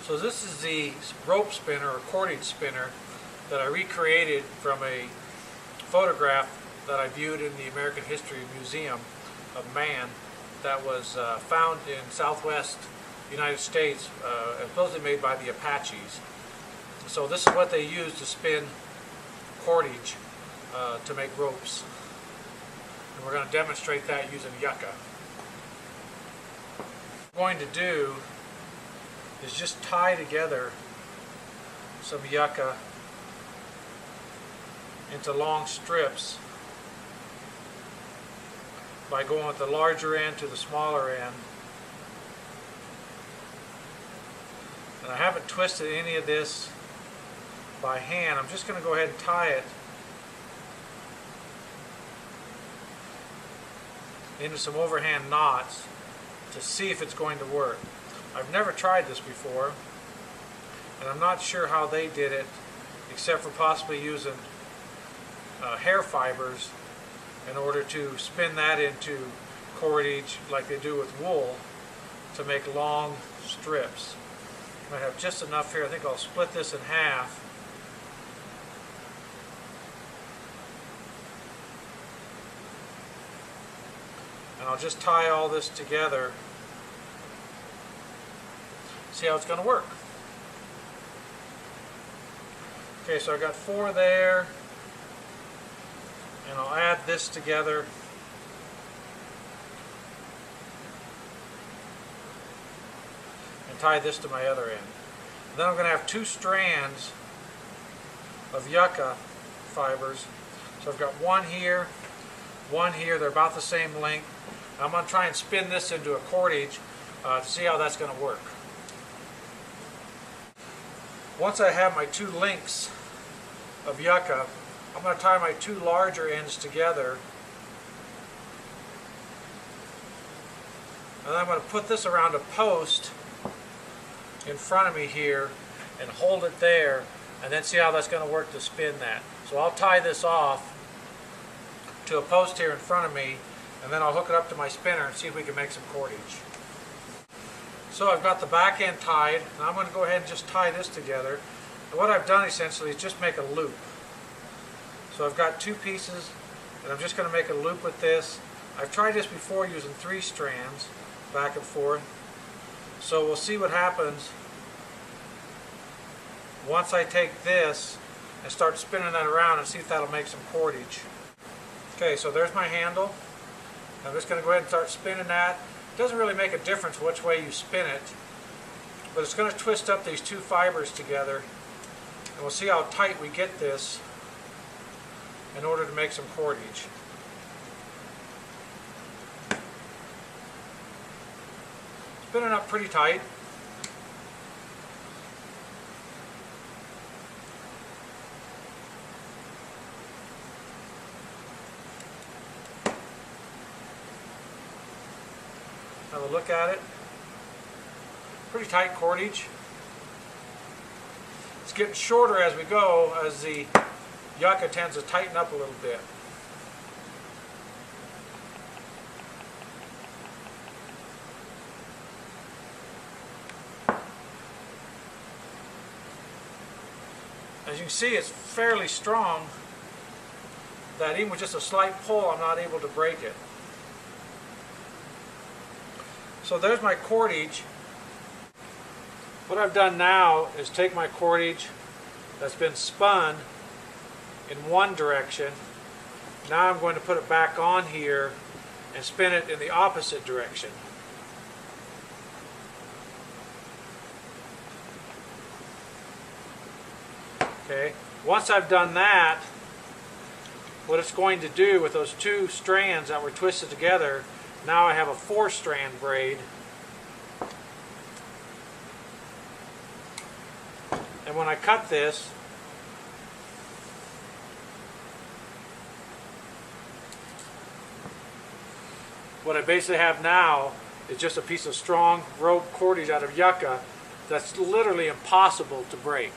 So this is the rope spinner or cordage spinner that I recreated from a photograph that I viewed in the American History Museum of man that was found in southwest United States, supposedly made by the Apaches. So this is what they use to spin cordage to make ropes. And we're going to demonstrate that using yucca. What I'm going to do is just tie together some yucca into long strips by going with the larger end to the smaller end. And I haven't twisted any of this by hand. I'm just going to go ahead and tie it into some overhand knots to see if it's going to work. I've never tried this before, and I'm not sure how they did it, except for possibly using hair fibers in order to spin that into cordage like they do with wool to make long strips. I have just enough here. I think I'll split this in half. And I'll just tie all this together. See how it's going to work. Okay, so I've got 4 there. And I'll add this together. And tie this to my other end. And then I'm going to have 2 strands of yucca fibers. So I've got one here, they're about the same length. I'm going to try and spin this into a cordage to see how that's going to work. Once I have my 2 links of yucca, I'm going to tie my 2 larger ends together. And then I'm going to put this around a post in front of me here and hold it there, and then see how that's going to work to spin that. So I'll tie this off to a post here in front of me, and then I'll hook it up to my spinner and see if we can make some cordage. So I've got the back end tied. Now I'm going to go ahead and just tie this together. And what I've done essentially is just make a loop. So I've got 2 pieces, and I'm just going to make a loop with this. I've tried this before using 3 strands, back and forth. So we'll see what happens once I take this and start spinning that around and see if that'll make some cordage. Okay, so there's my handle. I'm just going to go ahead and start spinning that. It doesn't really make a difference which way you spin it, but it's going to twist up these 2 fibers together, and we'll see how tight we get this in order to make some cordage. Spinning up pretty tight. Have a look at it. Pretty tight cordage. It's getting shorter as we go, as the yucca tends to tighten up a little bit. As you can see, it's fairly strong, that even with just a slight pull, I'm not able to break it. So there's my cordage. What I've done now is take my cordage that's been spun in one direction. Now I'm going to put it back on here and spin it in the opposite direction. Okay, once I've done that, what it's going to do with those 2 strands that were twisted together, now I have a 4-strand braid. And when I cut this, what I basically have now is just a piece of strong rope cordage out of yucca that's literally impossible to break.